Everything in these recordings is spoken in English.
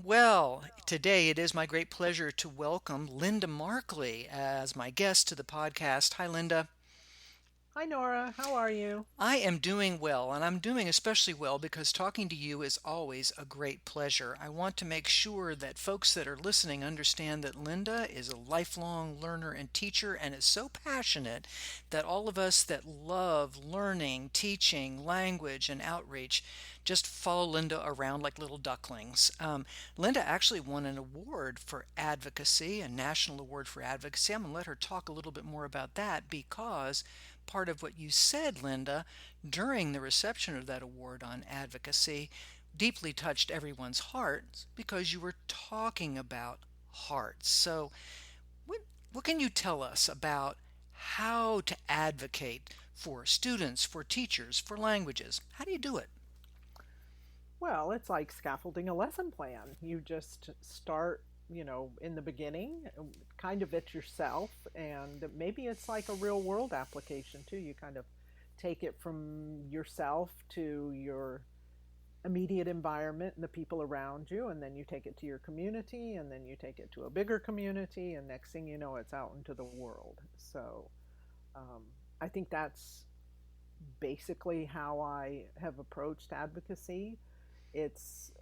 Well, today it is my great pleasure to welcome Linda Markley as my guest to the podcast. Hi, Linda. Hi, Nora. How are you? I am doing well, and I'm doing especially well because talking to you is always a great pleasure. I want to make sure that folks that are listening understand that Linda is a lifelong learner and teacher and is so passionate that all of us that love learning, teaching, language, and outreach just follow Linda around like little ducklings. Linda actually won an award for advocacy, a national award for advocacy. I'm going to let her talk a little bit more about that because part of what you said, Linda, during the reception of that award on advocacy deeply touched everyone's hearts because you were talking about hearts. So, what, what can you tell us about how to advocate for students, for teachers, for languages? How do you do it? Well, it's like scaffolding a lesson plan. You just start, in the beginning, kind of it yourself, and maybe it's like a real world application too. You kind of take it from yourself to your immediate environment and the people around you, and then you take it to your community, and then you take it to a bigger community, and next thing you know, it's out into the world. So, um, I think that's basically how I have approached advocacy. It's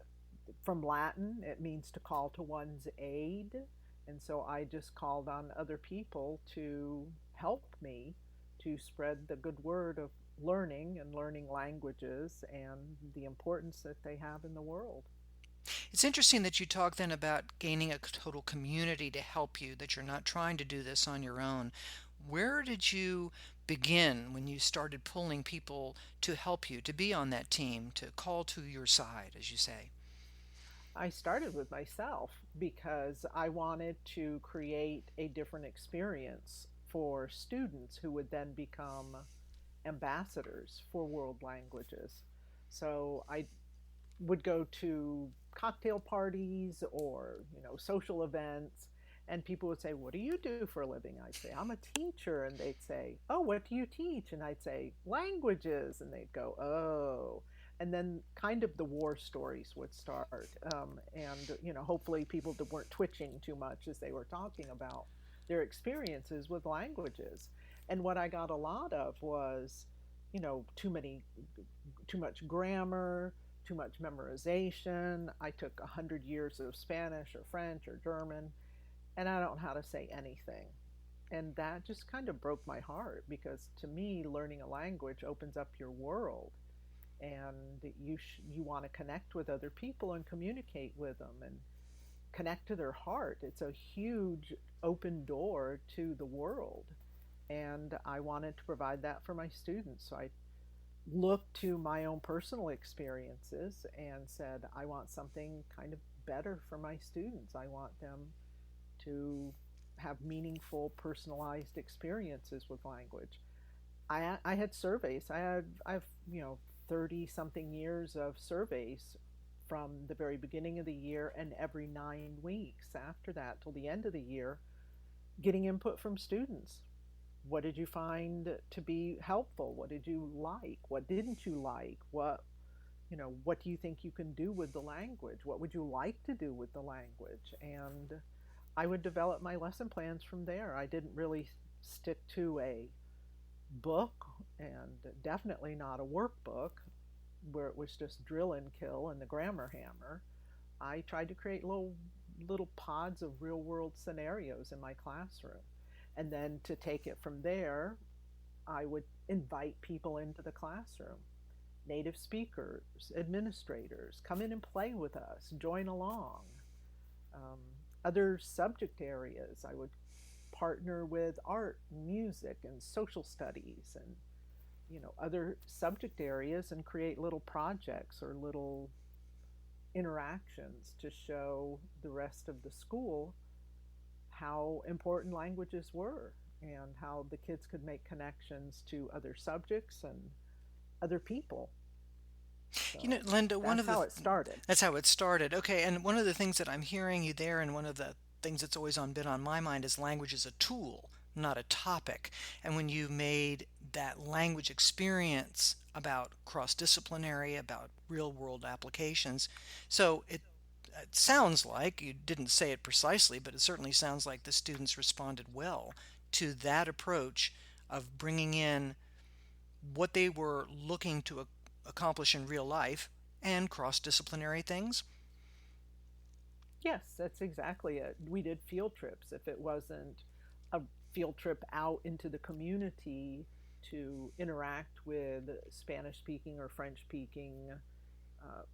from Latin, it means to call to one's aid. And so I just called on other people to help me to spread the good word of learning and learning languages and the importance that they have in the world. It's interesting that you talk then about gaining a total community to help you, that you're not trying to do this on your own. Where did you begin when you started pulling people to help you, to be on that team, to call to your side, as you say? I started with myself because I wanted to create a different experience for students who would then become ambassadors for world languages. So I would go to cocktail parties or, social events, and people would say, "What do you do for a living?" I'd say, "I'm a teacher." And they'd say, "Oh, what do you teach?" And I'd say, "Languages." And they'd go, "Oh." And then kind of the war stories would start. And, hopefully people that weren't twitching too much as they were talking about their experiences with languages. And what I got a lot of was, too much grammar, too much memorization. I took 100 years of Spanish or French or German, and I don't know how to say anything. And that just kind of broke my heart because to me, learning a language opens up your world, and you want to connect with other people and communicate with them and connect to their heart. It's a huge open door to the world, and I wanted to provide that for my students. So I looked to my own personal experiences and said, I want something kind of better for my students. I want them to have meaningful, personalized experiences with language. I had surveys. I've 30 something years of surveys from the very beginning of the year and every 9 weeks after that till the end of the year, getting input from students. What did you find to be helpful? What did you like? What didn't you like? What do you think you can do with the language? What would you like to do with the language? And I would develop my lesson plans from there. I didn't really stick to a book, and definitely not a workbook where it was just drill and kill and the grammar hammer. I tried to create little pods of real world scenarios in my classroom. And then to take it from there, I would invite people into the classroom, native speakers, administrators, come in and play with us, join along. Um, Other subject areas, I would partner with art, music, and social studies, and other subject areas, and create little projects or little interactions to show the rest of the school how important languages were and how the kids could make connections to other subjects and other people. So Linda, that's how it started. that's how it started. Okay, and one of the things that I'm hearing you there, and one of the things that's always been on my mind is language is a tool, not a topic. And when you made that language experience about cross-disciplinary, about real-world applications, so it it sounds like, you didn't say it precisely, but it certainly sounds like the students responded well to that approach of bringing in what they were looking to accomplish in real life and cross-disciplinary things. Yes, that's exactly it. We did field trips. If it wasn't a field trip out into the community to interact with Spanish speaking or French speaking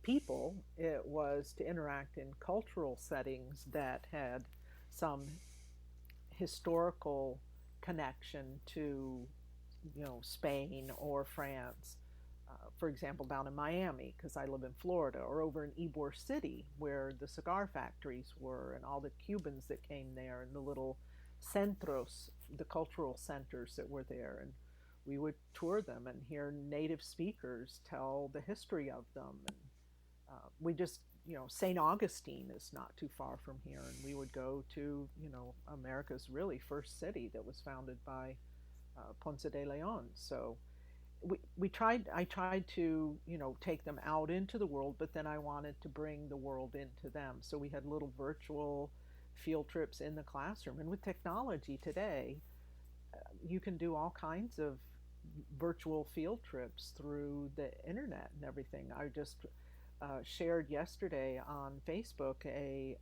people, it was to interact in cultural settings that had some historical connection to, Spain or France. For example, down in Miami, because I live in Florida, or over in Ybor City, where the cigar factories were, and all the Cubans that came there, and the little centros, the cultural centers that were there. And we would tour them and hear native speakers tell the history of them. And we just, St. Augustine is not too far from here, and we would go to, America's really first city that was founded by Ponce de Leon. So I tried to, take them out into the world, but then I wanted to bring the world into them. So we had little virtual field trips in the classroom. And with technology today, you can do all kinds of virtual field trips through the internet and everything. I just shared yesterday on Facebook a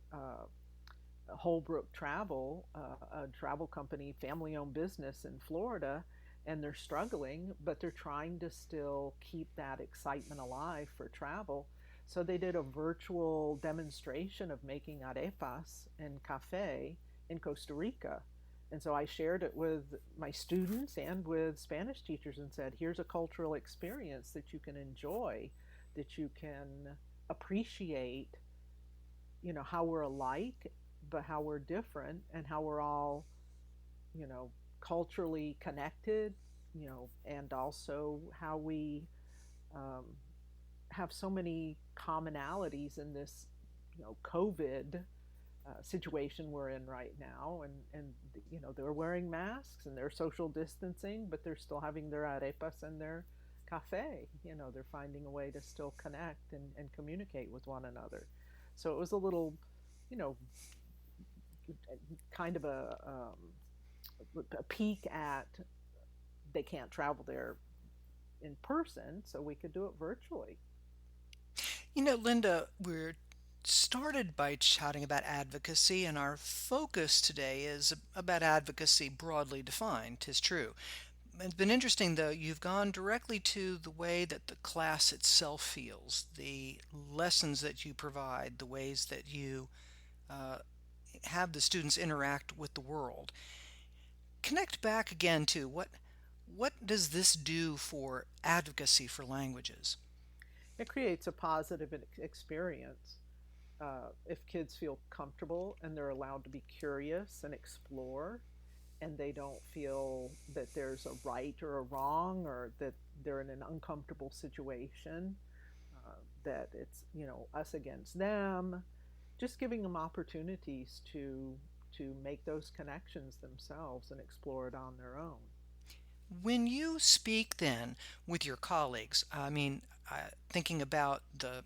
Holbrook Travel, a travel company, family owned business in Florida, and they're struggling, but they're trying to still keep that excitement alive for travel. So they did a virtual demonstration of making arepas and cafe in Costa Rica. And so I shared it with my students and with Spanish teachers and said, here's a cultural experience that you can enjoy, that you can appreciate, how we're alike, but how we're different, and how we're all, you know, culturally connected, and also how we um, have so many commonalities in this, COVID situation we're in right now. And, they're wearing masks and they're social distancing, but they're still having their arepas and their cafe. They're finding a way to still connect and communicate with one another. So it was a little, you know, kind of a peek at, they can't travel there in person, so we could do it virtually. Linda, we're started by chatting about advocacy, and our focus today is about advocacy broadly defined, 'tis true. It's been interesting, though, you've gone directly to the way that the class itself feels, the lessons that you provide, the ways that you uh, have the students interact with the world. Connect back again to what does this do for advocacy for languages? It creates a positive experience. If kids feel comfortable and they're allowed to be curious and explore, and they don't feel that there's a right or a wrong, or that they're in an uncomfortable situation, that it's, us against them, just giving them opportunities to make those connections themselves and explore it on their own. When you speak then with your colleagues, I mean, thinking about the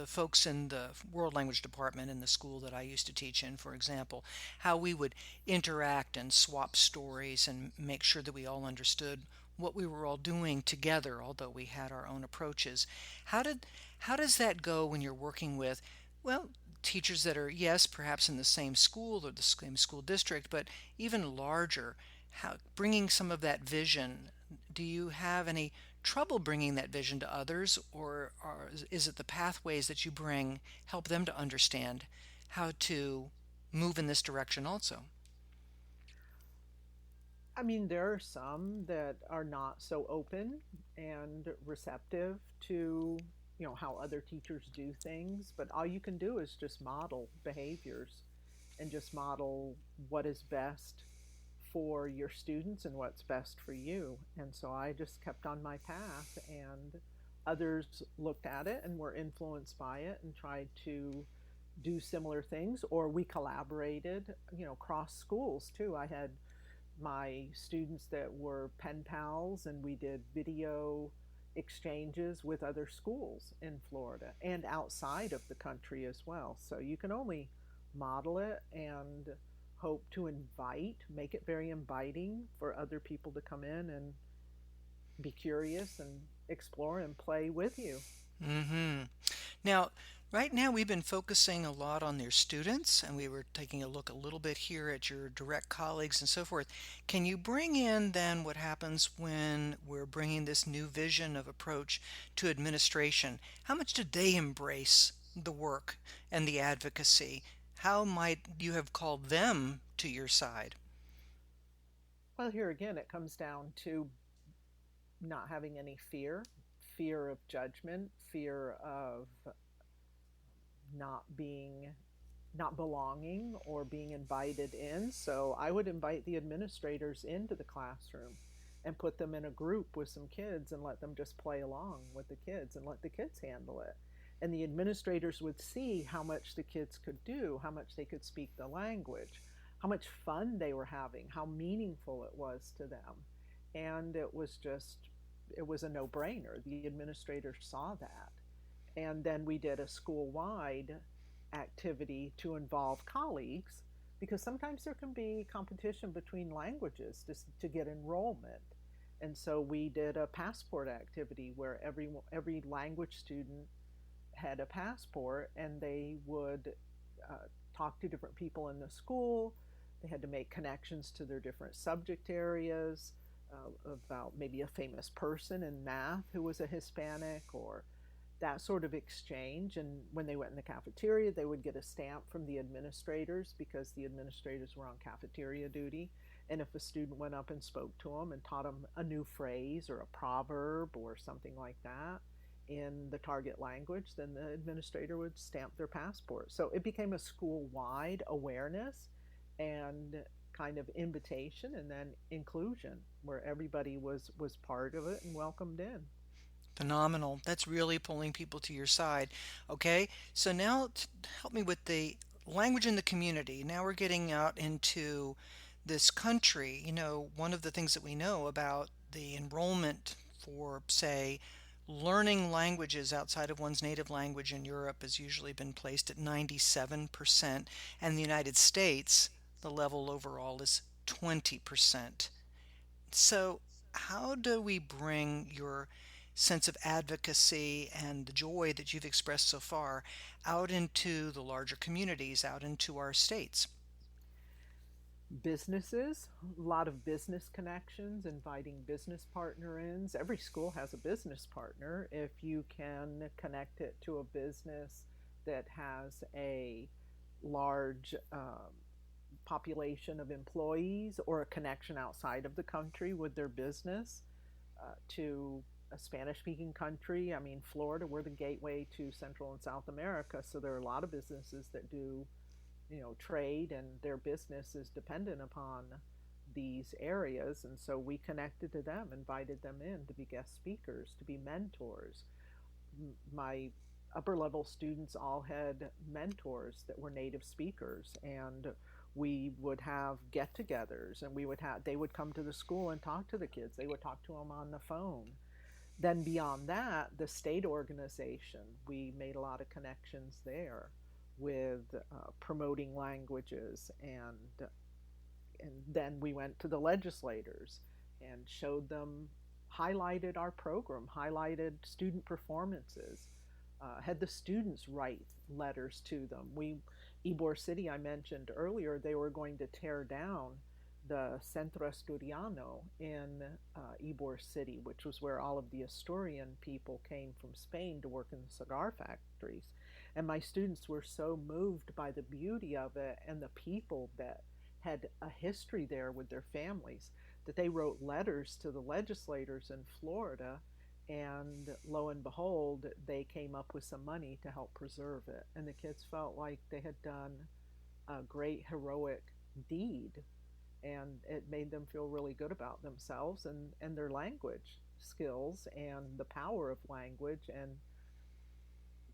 folks in the world language department in the school that I used to teach in, for example, how we would interact and swap stories and make sure that we all understood what we were all doing together, although we had our own approaches. How did how does that go when you're working with, well, teachers that are, yes, perhaps in the same school or the same school district, but even larger? How bringing some of that vision, do you have any trouble bringing that vision to others, or is it the pathways that you bring help them to understand how to move in this direction also? I mean, there are some that are not so open and receptive to, how other teachers do things, but all you can do is just model behaviors and just model what is best for your students and what's best for you. And so I just kept on my path, and others looked at it and were influenced by it and tried to do similar things, or we collaborated, across schools too. I had my students that were pen pals, and we did video exchanges with other schools in Florida and outside of the country as well. So you can only model it and hope to make it very inviting for other people to come in and be curious and explore and play with you. Mm-hmm. Now, right now we've been focusing a lot on their students, and we were taking a look a little bit here at your direct colleagues and so forth. Can you bring in then what happens when we're bringing this new vision of approach to administration? How much did they embrace the work and the advocacy? How might you have called them to your side? Well, here again, it comes down to not having any fear of judgment, fear of not being not belonging or being invited in. So I would invite the administrators into the classroom and put them in a group with some kids and let them just play along with the kids and let the kids handle it. And the administrators would see how much the kids could do, how much they could speak the language, how much fun they were having, how meaningful it was to them. And it was a no brainer. The administrators saw that. And then we did a school wide activity to involve colleagues because sometimes there can be competition between languages to get enrollment. And so we did a passport activity where every language student had a passport and they would talk to different people in the school. They had to make connections to their different subject areas about maybe a famous person in math who was a Hispanic or that sort of exchange. And when they went in the cafeteria, they would get a stamp from the administrators because the administrators were on cafeteria duty. And if a student went up and spoke to them and taught them a new phrase or a proverb or something like that in the target language, then the administrator would stamp their passport. So it became a school wide awareness and kind of invitation and then inclusion where everybody was part of it and welcomed in. Phenomenal. That's really pulling people to your side. Okay, so now help me with the language in the community. Now we're getting out into this country. One of the things that we know about the enrollment for, say, learning languages outside of one's native language in Europe has usually been placed at 97%, and the United States, the level overall is 20%. So, how do we bring your sense of advocacy and the joy that you've expressed so far out into the larger communities, out into our states? Businesses, a lot of business connections, inviting business partner ins. Every school has a business partner. If you can connect it to a business that has a large population of employees or a connection outside of the country with their business to a Spanish speaking country. I mean, Florida, we're the gateway to Central and South America. So there are a lot of businesses that do, trade and their business is dependent upon these areas. And so we connected to them, invited them in to be guest speakers, to be mentors. My upper level students all had mentors that were native speakers and we would have get-togethers and they would come to the school and talk to the kids. They would talk to them on the phone. Then beyond that, the state organization, we made a lot of connections there with promoting languages, and then we went to the legislators and showed them, highlighted our program, highlighted student performances, had the students write letters to them. Ybor City, I mentioned earlier, they were going to tear down the Centro Asturiano in Ybor City, which was where all of the Asturian people came from Spain to work in the cigar factories. And my students were so moved by the beauty of it and the people that had a history there with their families that they wrote letters to the legislators in Florida. And lo and behold, they came up with some money to help preserve it. And the kids felt like they had done a great heroic deed. And it made them feel really good about themselves and their language skills and the power of language and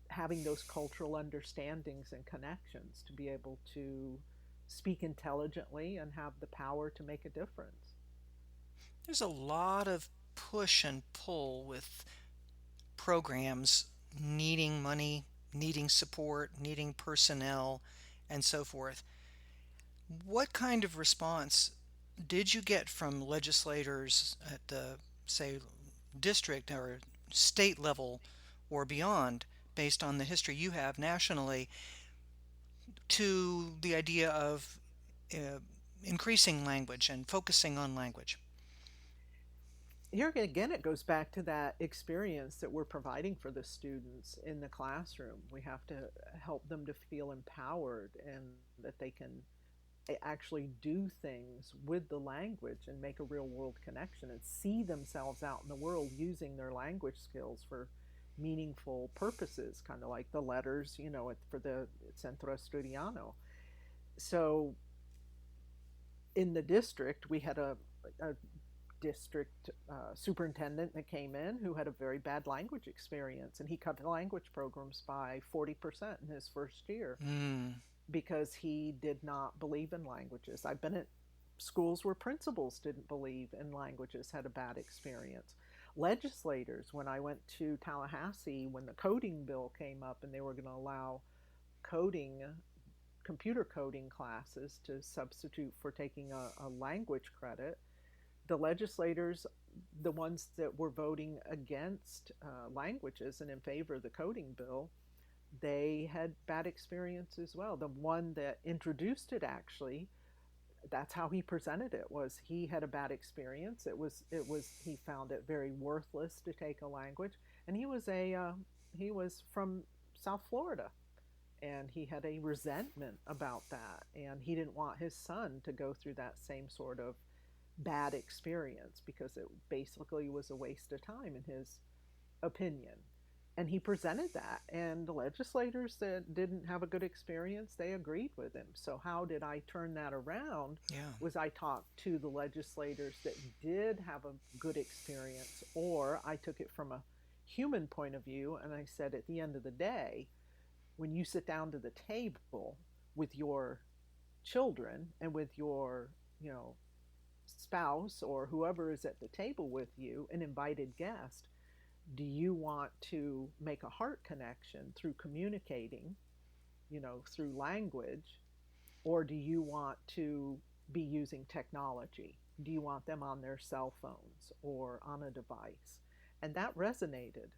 having those cultural understandings and connections to be able to speak intelligently and have the power to make a difference. There's a lot of push and pull with programs needing money, needing support, needing personnel, and so forth. What kind of response did you get from legislators at the, say, district or state level or beyond, based on the history you have nationally, to the idea of uh, increasing language and focusing on language? Here again, it goes back to that experience that we're providing for the students in the classroom. We have to help them to feel empowered and that they can actually do things with the language and make a real world connection and see themselves out in the world using their language skills for meaningful purposes, kind of like the letters, for the Centro Estudiano. So in the district, we had a district superintendent that came in who had a very bad language experience, and he cut the language programs by 40% in his first year Mm. because he did not believe in languages. I've been at schools where principals didn't believe in languages, had a bad experience. Legislators, when I went to Tallahassee, when the coding bill came up and they were going to allow coding, computer coding classes to substitute for taking a language credit, the legislators, the ones that were voting against languages and in favor of the coding bill, they had bad experience as well. The one that introduced it, actually, that's how he presented it, was he had a bad experience. It was he found it very worthless to take a language, and he was from South Florida, and he had a resentment about that, and he didn't want his son to go through that same sort of bad experience because it basically was a waste of time in his opinion. And he presented that, and the legislators that didn't have a good experience, they agreed with him. So how did I turn that around? Yeah. Was I talked to the legislators that did have a good experience, or I took it from a human point of view, and I said, at the end of the day, when you sit down to the table with your children and with your, spouse or whoever is at the table with you, an invited guest, do you want to make a heart connection through communicating, through language, or do you want to be using technology? Do you want them on their cell phones or on a device? And that resonated.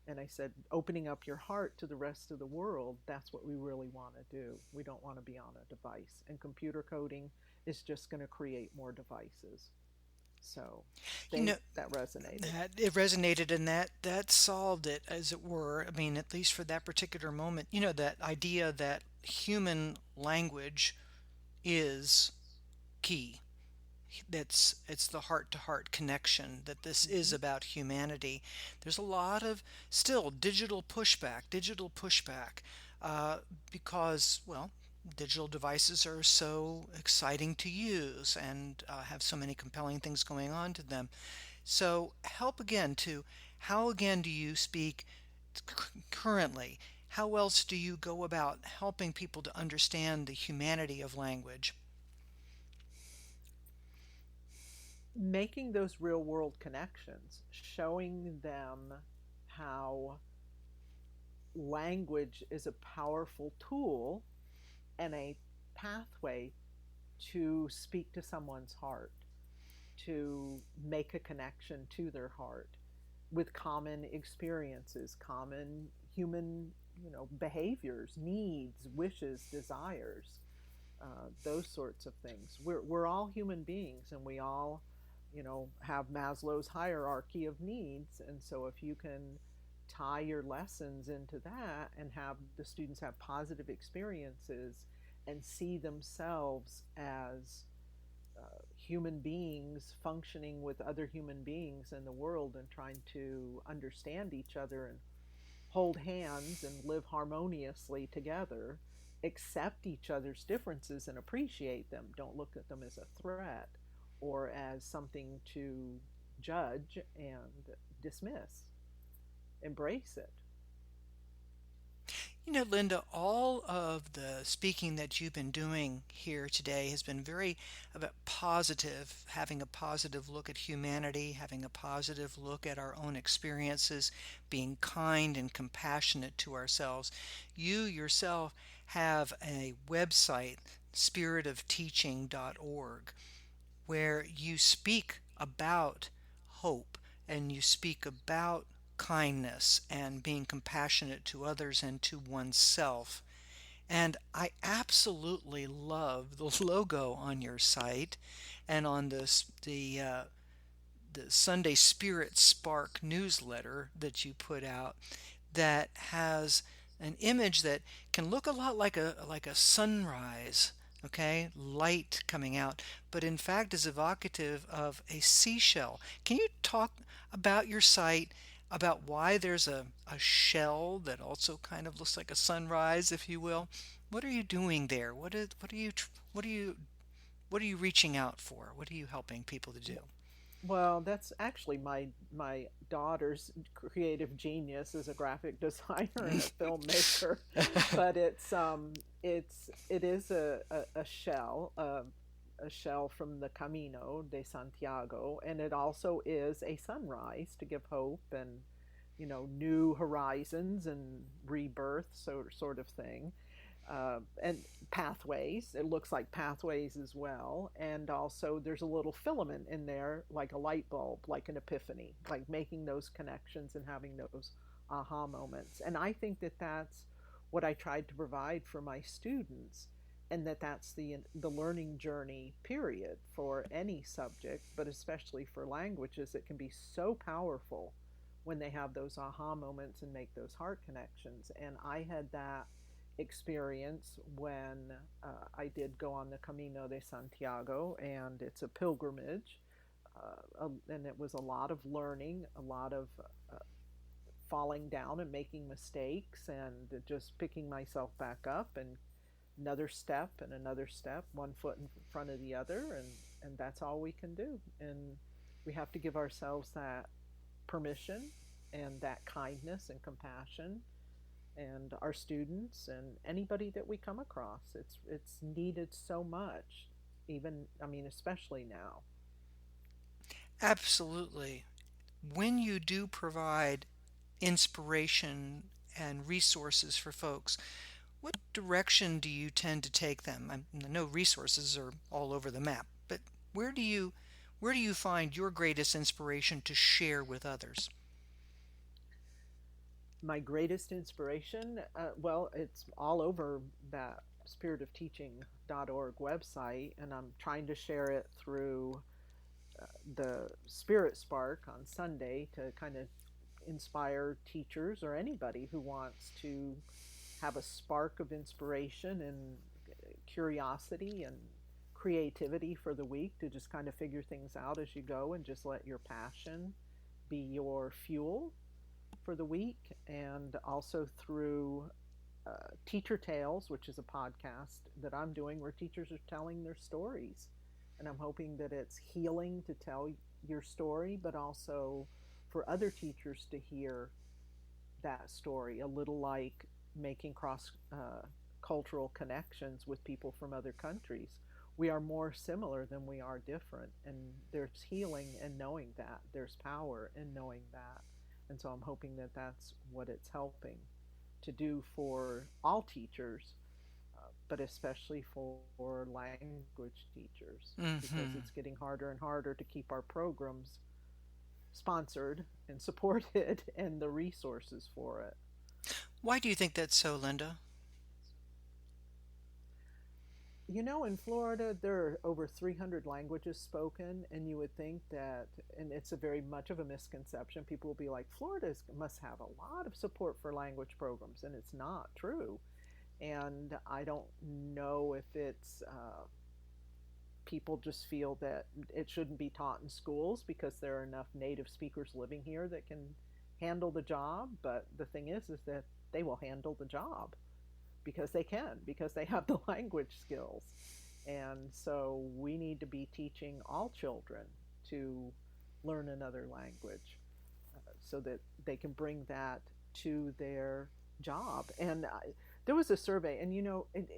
And I said, opening up your heart to the rest of the world, that's what we really want to do. We don't want to be on a device. And computer coding is just going to create more devices. So You they know, that resonated. that it resonated, and that solved it, as it were. I mean, at least for that particular moment, that idea that human language is key. It's the heart to heart connection, that this is Mm-hmm. about humanity. There's a lot of still digital pushback, uh, because, well, digital devices are so exciting to use and have so many compelling things going on to them. So how again do you speak currently? How else do you go about helping people to understand the humanity of language? Making those real world connections, showing them how language is a powerful tool and a pathway to speak to someone's heart, to make a connection to their heart with common experiences, common human, behaviors, needs, wishes, desires, those sorts of things. We're all human beings, and we all, have Maslow's hierarchy of needs. And so if you can tie your lessons into that and have the students have positive experiences and see themselves as human beings functioning with other human beings in the world and trying to understand each other and hold hands and live harmoniously together, accept each other's differences and appreciate them. Don't look at them as a threat or as something to judge and dismiss. Embrace it. You know, Linda, all of the speaking that you've been doing here today has been very about positive, having a positive look at humanity, having a positive look at our own experiences, being kind and compassionate to ourselves. You yourself have a website, spiritofteaching.org, where you speak about hope and you speak about kindness and being compassionate to others and to oneself. And I absolutely love the logo on your site and on the Sunday Spirit Spark newsletter that you put out that has an image that can look a lot like a sunrise, okay, light coming out, but in fact is evocative of a seashell. Can you talk about your site, about why there's a shell that also kind of looks like a sunrise, if you will? What are you doing there? What are you what are you reaching out for? What are you helping people to do? Well, that's actually my daughter's creative genius as a graphic designer and a filmmaker, but it is a shell from the Camino de Santiago, and it also is a sunrise to give hope and new horizons and rebirth, sort of thing, and pathways. It looks like pathways as well. And also, there's a little filament in there, like a light bulb, like an epiphany, like making those connections and having those aha moments. And I think that that's what I tried to provide for my students, and that's the learning journey period for any subject, but especially for languages. It can be so powerful when they have those aha moments and make those heart connections. And I had that experience when I did go on the Camino de Santiago, and it's a pilgrimage. And it was a lot of learning, a lot of uh, falling down and making mistakes, and just picking myself back up, and another step, one foot in front of the other, and that's all we can do. And we have to give ourselves that permission and that kindness and compassion, and our students and anybody that we come across. It's needed so much, even, I mean, especially now. Absolutely. When you do provide inspiration and resources for folks, what direction do you tend to take them? I know resources are all over the map, but where do you where do you find your greatest inspiration to share with others? My greatest inspiration, well, it's all over that spiritofteaching.org website, and I'm trying to share it through the Spirit Spark on Sunday to kind of inspire teachers or anybody who wants to have a spark of inspiration and curiosity and creativity for the week, to just kind of figure things out as you go and just let your passion be your fuel for the week. And also through Teacher Tales, which is a podcast that I'm doing where teachers are telling their stories. And I'm hoping that it's healing to tell your story, but also for other teachers to hear that story, a little like making cross cultural connections with people from other countries. We are more similar than we are different, and there's healing in knowing that. There's power in knowing that. And so I'm hoping that that's what it's helping to do for all teachers, but especially for language teachers, because Hmm. it's getting harder and harder to keep our programs sponsored and supported and the resources for it. Why do you think that's so, Linda? In Florida, there are over 300 languages spoken, and you would think that, and it's a very much of a misconception. People will be like, Florida must have a lot of support for language programs, and it's not true. And I don't know if it's people just feel that it shouldn't be taught in schools because there are enough native speakers living here that can handle the job. But the thing is that they will handle the job because they can, because they have the language skills. And so we need to be teaching all children to learn another language, so that they can bring that to their job. And there was a survey, and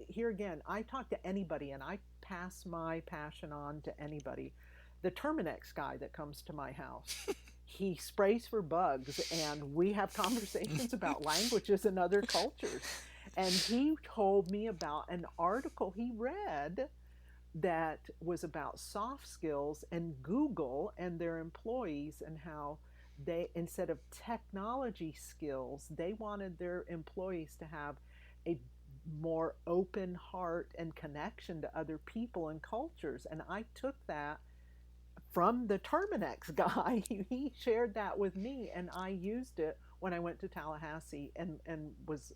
here again, I talk to anybody and I pass my passion on to anybody. The Terminex guy that comes to my house, he sprays for bugs, and we have conversations about languages and other cultures. And he told me about an article he read that was about soft skills and Google and their employees, and how they, instead of technology skills, they wanted their employees to have a more open heart and connection to other people and cultures. And I took that from the Terminex guy. He shared that with me, and I used it when I went to Tallahassee and was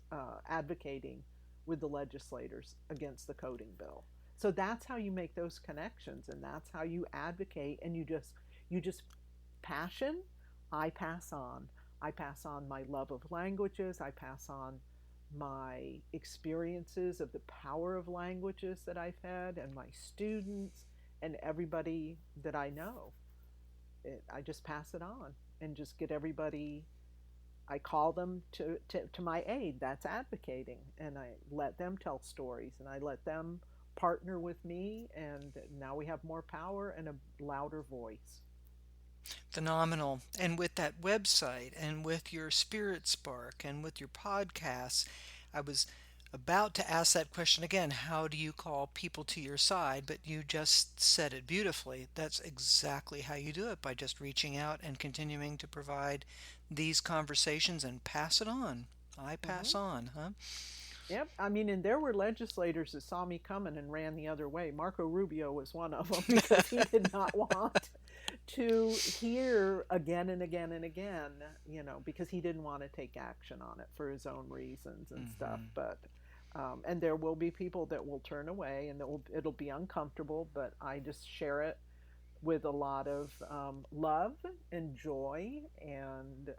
advocating with the legislators against the coding bill. So that's how you make those connections, and that's how you advocate. And you just passion. I pass on. I pass on my love of languages. I pass on my experiences of the power of languages that I've had, and my students and everybody that I know. I just pass it on and just get everybody. I call them to my aid. That's advocating. And I let them tell stories, and I let them partner with me. And now we have more power and a louder voice. Phenomenal. And with that website and with your Spirit Spark and with your podcasts, I was about to ask that question again. How do you call people to your side? But you just said it beautifully. That's exactly how you do it, by just reaching out and continuing to provide these conversations and pass it on. I Mm-hmm. pass on, huh? Yep. I mean, and there were legislators that saw me coming and ran the other way. Marco Rubio was one of them because he did not want to hear again and again and again, because he didn't want to take action on it for his own reasons and stuff. Hmm. And there will be people that will turn away, and it'll be uncomfortable, but I just share it with a lot of love and joy, and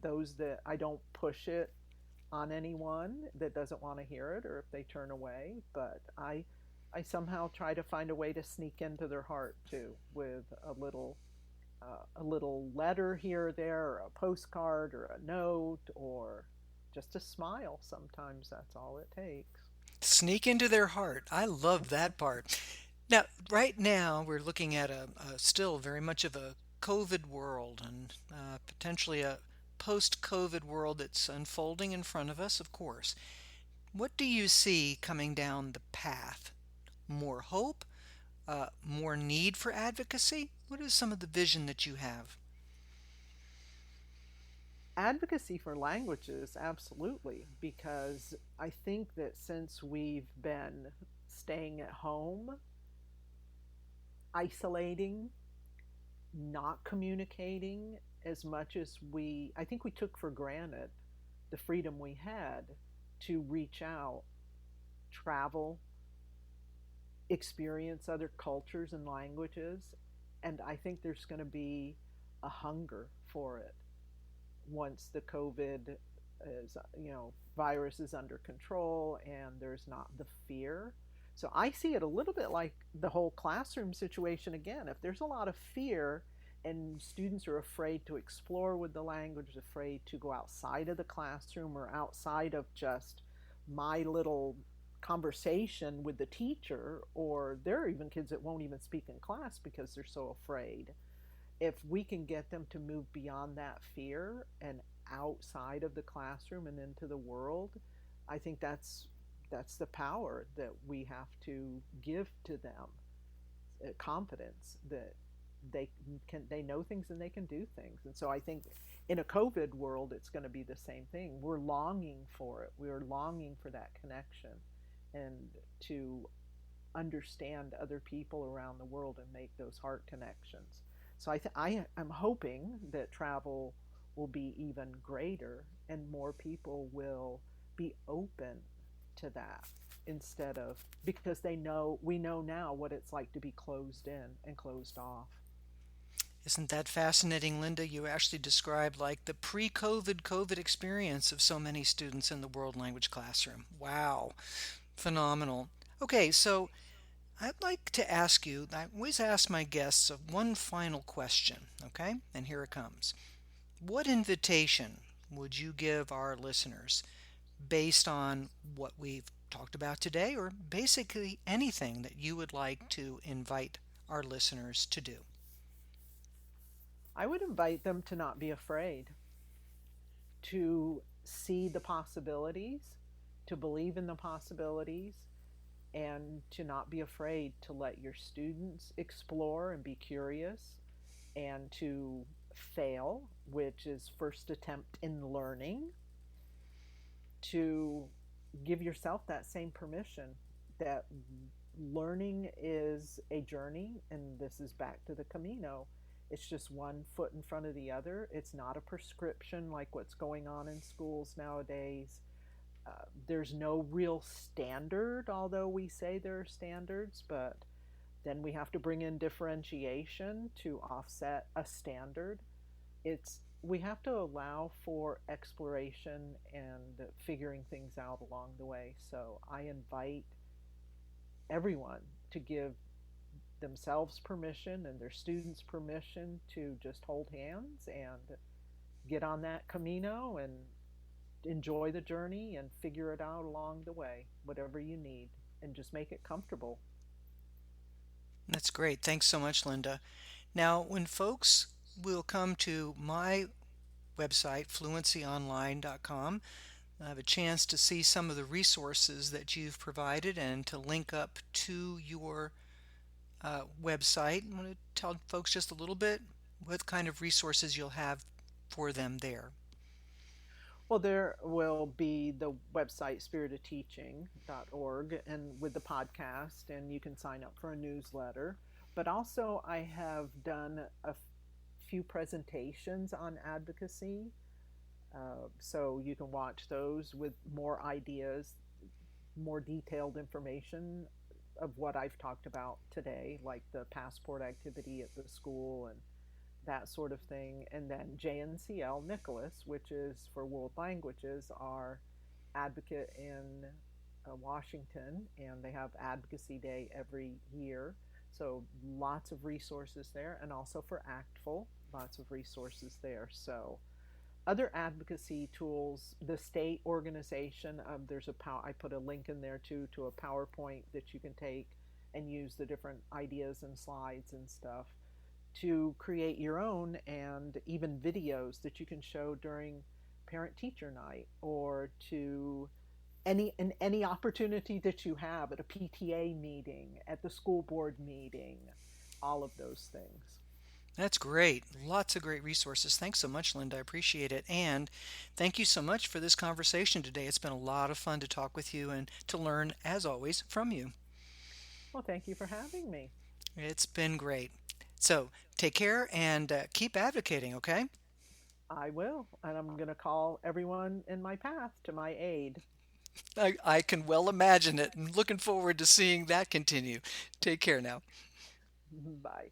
those that I don't push it on anyone that doesn't want to hear it, or if they turn away. But I somehow try to find a way to sneak into their heart too, with a little letter here or there, or a postcard, or a note, or just a smile. Sometimes that's all it takes. Sneak into their heart. I love that part. Now, right now, we're looking at a still very much of a COVID world, and potentially a post COVID world that's unfolding in front of us, of course. What do you see coming down the path? More hope? More need for advocacy? What is some of the vision that you have? Advocacy for languages, absolutely, because I think that since we've been staying at home, isolating, not communicating as much as I think we took for granted the freedom we had to reach out, travel, experience other cultures and languages. And I think there's going to be a hunger for it once the COVID virus is under control and there's not the fear. So I see it a little bit like the whole classroom situation again. If there's a lot of fear and students are afraid to explore with the language, afraid to go outside of the classroom or outside of just my little conversation with the teacher, or there are even kids that won't even speak in class because they're so afraid. If we can get them to move beyond that fear and outside of the classroom and into the world, I think that's the power that we have to give to them. Confidence that they know things and they can do things. And so I think in a COVID world, it's going to be the same thing. We're longing for it. We're longing for that connection, and to understand other people around the world and make those heart connections. So I'm hoping that travel will be even greater, and more people will be open to that, instead of, because we know now what it's like to be closed in and closed off. Isn't that fascinating, Linda? You actually described like the pre-COVID COVID experience of so many students in the world language classroom. Wow, phenomenal. Okay, so I'd like to ask you, I always ask my guests one final question, okay? And here it comes. What invitation would you give our listeners based on what we've talked about today, or basically anything that you would like to invite our listeners to do? I would invite them to not be afraid, to see the possibilities, to believe in the possibilities, and to not be afraid to let your students explore and be curious, and to fail, which is first attempt in learning, to give yourself that same permission that learning is a journey, and this is back to the Camino. It's just one foot in front of the other. It's not a prescription like what's going on in schools nowadays. There's no real standard, although we say there are standards, but then we have to bring in differentiation to offset a standard. It's we have to allow for exploration and figuring things out along the way. So I invite everyone to give themselves permission and their students permission to just hold hands and get on that Camino and enjoy the journey and figure it out along the way, whatever you need, and just make it comfortable. That's great. Thanks so much, Linda. Now, when folks will come to my website, fluencyonline.com, I have a chance to see some of the resources that you've provided and to link up to your website. I want to tell folks just a little bit what kind of resources you'll have for them there. Well, there will be the website spiritofteaching.org and with the podcast, and you can sign up for a newsletter. But also, I have done a few presentations on advocacy. So you can watch those with more ideas, more detailed information of what I've talked about today, like the passport activity at the school and that sort of thing. And then JNCL Nicholas, which is for world languages, our advocate in Washington, and they have Advocacy Day every year. So lots of resources there, and also for ACTFul, lots of resources there. So other advocacy tools, the state organization, there's I put a link in there too to a PowerPoint that you can take and use the different ideas and slides and stuff to create your own, and even videos that you can show during parent teacher night, or to any opportunity that you have at a PTA meeting, at the school board meeting, all of those things. That's great. Lots of great resources. Thanks so much, Linda. I appreciate it. And thank you so much for this conversation today. It's been a lot of fun to talk with you and to learn, as always, from you. Well, thank you for having me. It's been great. So take care and keep advocating, okay? I will, and I'm going to call everyone in my path to my aid. I can well imagine it. I'm looking forward to seeing that continue. Take care now. Bye.